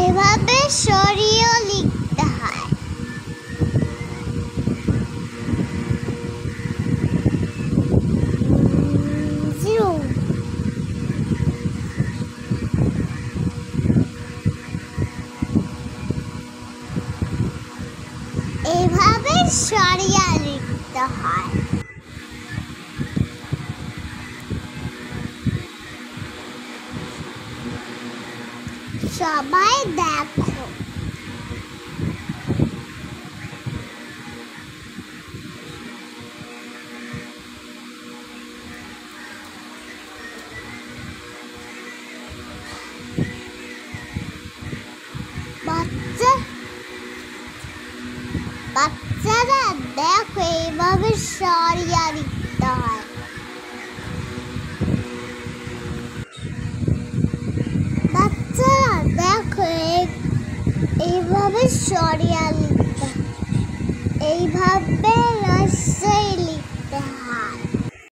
এভাবে সরিয়েও লিখতে হয়। এভাবে সরিয়ে লিখতে হয়। সবাই দেখো। বাচ্চারা দেখো এইভাবে সরিয়ে লিখতে হয়। বাচ্চারা দেখো এইভাবে সরিয়ে লিখতে হয়। এইভাবে